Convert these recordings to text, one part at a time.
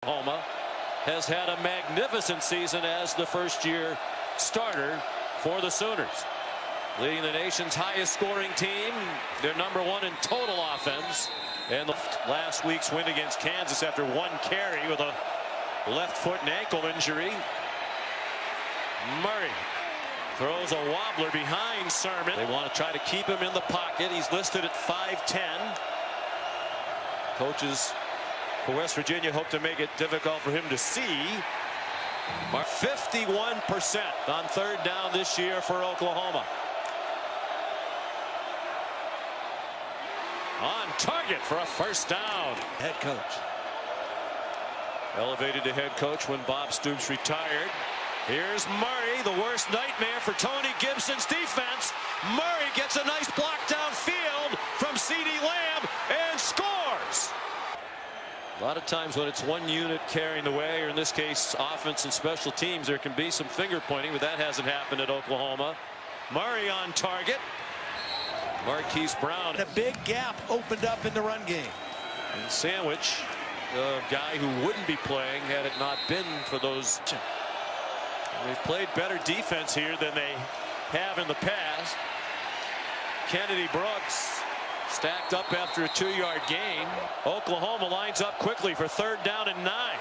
Oklahoma has had a magnificent season as the first-year starter for the Sooners. Leading the nation's highest scoring team. They're #1 in total offense. And last week's win against Kansas after one carry with a left foot and ankle injury. Murray throws a wobbler behind Sermon. They want to try to keep him in the pocket. He's listed at 5'10". Coaches for West Virginia hope to make it difficult for him to see. 51% on third down this year for Oklahoma. On target for a first down. Head coach. Elevated to head coach when Bob Stoops retired. Here's Murray, the worst nightmare for Tony Gibson's defense. Murray gets a nice block downfield from CeeDee Lamb and scores. A lot of times when it's one unit carrying the way, or in this case offense and special teams, there can be some finger pointing, but that hasn't happened at Oklahoma. Murray on target. Marquise Brown. A big gap opened up in the run game. And Sandwich, the guy who wouldn't be playing had it not been for those. They've played better defense here than they have in the past. Kennedy Brooks stacked up after a 2-yard gain. Oklahoma lines up quickly for third down and 9.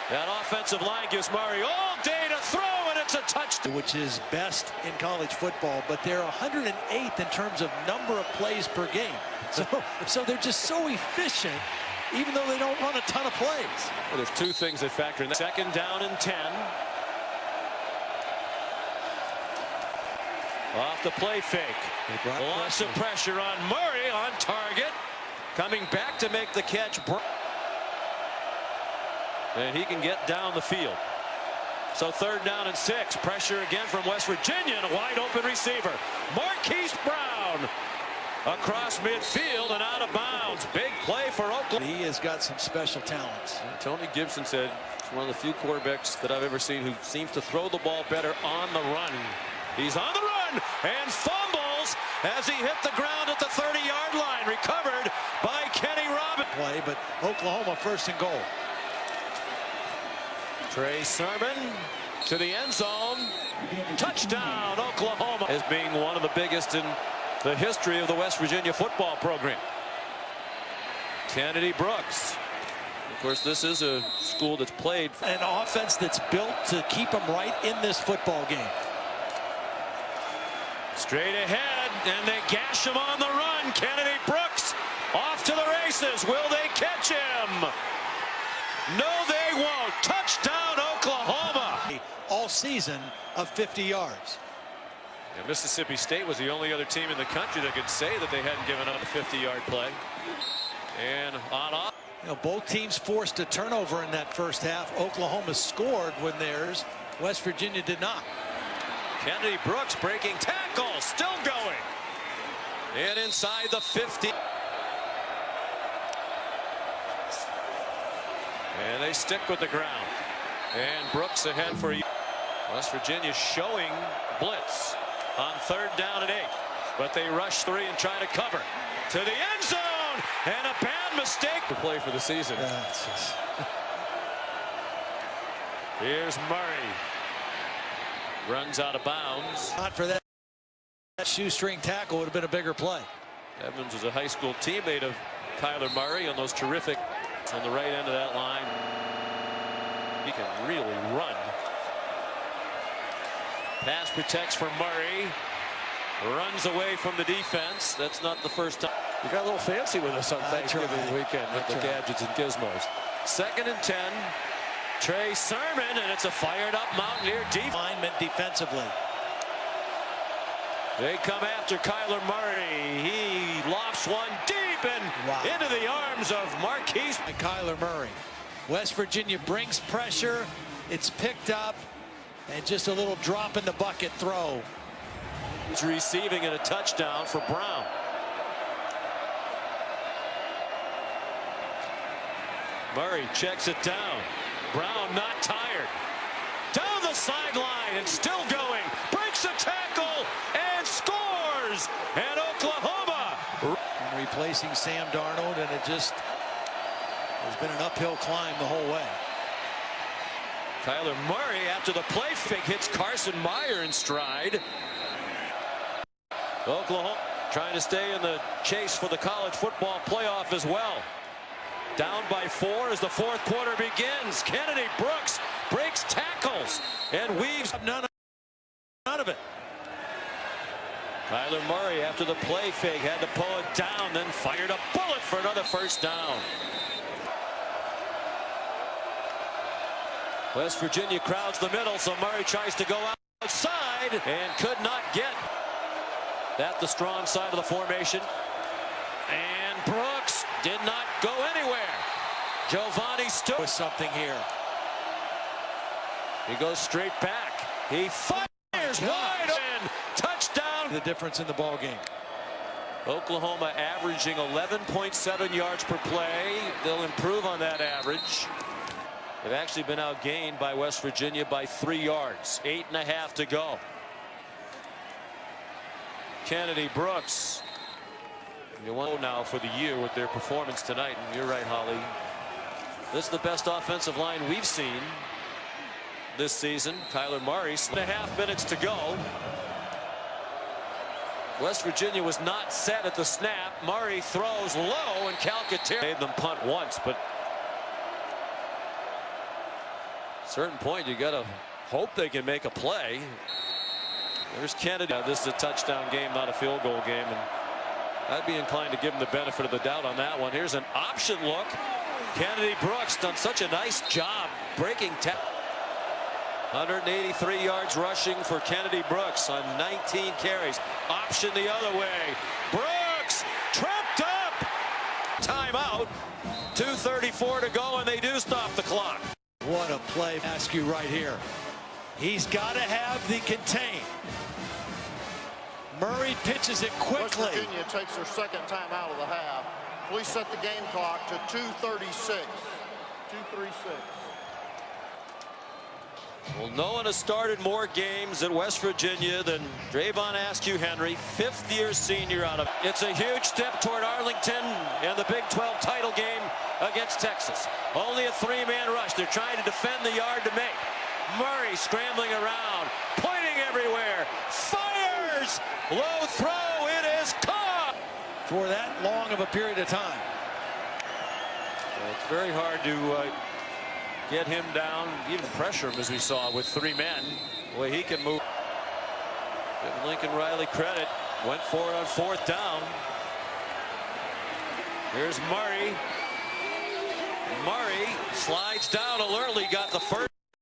That offensive line gives Murray all day to throw, and it's a touchdown. Which is best in college football, but they're 108th in terms of number of plays per game. So they're just so efficient, even though they don't run a ton of plays. Well, there's two things that factor in that. Second down and 10. Off the play fake. Lots of pressure on Murray on target. Coming back to make the catch. And he can get down the field. So third down and 6. Pressure again from West Virginia, and a wide open receiver. Marquise Brown across midfield and out of bounds. Big play for Oklahoma. He has got some special talents. Tony Gibson said it's one of the few quarterbacks that I've ever seen who seems to throw the ball better on the run. He's on the run and fumbles as he hit the ground at the 30-yard line. Recovered by Kenny Robinson. Play, but Oklahoma first and goal. Trey Sermon to the end zone. Touchdown, Oklahoma, as being one of the biggest in the history of the West Virginia football program. Kennedy Brooks. Of course, this is a school that's played an offense that's built to keep them right in this football game. Straight ahead, and they gash him on the run. Kennedy Brooks off to the races. Will they catch him? No, they won't. Touchdown, Oklahoma. All season of 50 yards. And Mississippi State was the only other team in the country that could say that they hadn't given up a 50-yard play. And on off. You know, both teams forced a turnover in that first half. Oklahoma scored when theirs. West Virginia did not. Kennedy Brooks breaking tackle, still going. And inside the 50. And they stick with the ground. And Brooks ahead for you. West Virginia showing blitz on third down and 8. But they rush 3 and try to cover. To the end zone. And a bad mistake to play for the season. Here's Murray. Runs out of bounds. Not for that. That shoestring tackle would have been a bigger play. Evans was a high school teammate of Kyler Murray on those terrific on the right end of that line. He can really run. Pass protects for Murray. Runs away from the defense. That's not the first time. You got a little fancy with us on Thanksgiving weekend with the gadgets and gizmos. Second and 10. Trey Sermon, and it's a fired-up Mountaineer lineman defensively. They come after Kyler Murray. He lofts one deep and into the arms of Marquise. And Kyler Murray. West Virginia brings pressure. It's picked up, and just a little drop in the bucket throw. He's receiving and a touchdown for Brown. Murray checks it down. Brown not tired. Down the sideline and still going. Breaks a tackle and scores. And Oklahoma replacing Sam Darnold, and it just It's been an uphill climb the whole way. Kyler Murray, after the play fake, hits Carson Meyer in stride. Oklahoma trying to stay in the chase for the college football playoff as well. Down by 4 as the fourth quarter begins. Kennedy Brooks breaks tackles and weaves none of it. Kyler Murray, after the play fake, had to pull it down, then fired a bullet for another first down. West Virginia crowds the middle, so Murray tries to go outside and could not get that the strong side of the formation. And Brooks did not go anywhere. Giovanni stood with something here. He goes straight back. He fires wide open. Touchdown. The difference in the ball game. Oklahoma averaging 11.7 yards per play. They'll improve on that average. They've actually been outgained by West Virginia by 3 yards. 8.5 to go. Kennedy Brooks. You want now for the year with their performance tonight. And you're right, Holly. This is the best offensive line we've seen this season. Kyler Murray, 6.5 minutes to go. West Virginia was not set at the snap. Murray throws low, and Calcaterra made them punt once, but at a certain point you got to hope they can make a play. There's Kennedy. This is a touchdown game, not a field goal game, and I'd be inclined to give him the benefit of the doubt on that one. Here's an option look. Kennedy Brooks done such a nice job breaking 183 yards rushing for Kennedy Brooks on 19 carries. Option the other way. Brooks tripped up. Timeout. 2:34 to go, and they do stop the clock. What a play. Askew right here. He's got to have the contain. Murray pitches it quickly. West Virginia takes their second time out of the half. Please set the game clock to 2:36. 2:36. Well, no one has started more games at West Virginia than Dravon Askew-Henry, fifth-year senior out of. It's a huge step toward Arlington and the Big 12 title game against Texas. Only a three-man rush. They're trying to defend the yard to make. Murray scrambling around, pointing everywhere, fires, low throw, it is caught. For that long of a period of time. It's very hard to get him down, even pressure him as we saw with 3 men. The way he can move. Give Lincoln Riley credit. Went for it on 4th down. Here's Murray. Murray slides down alertly.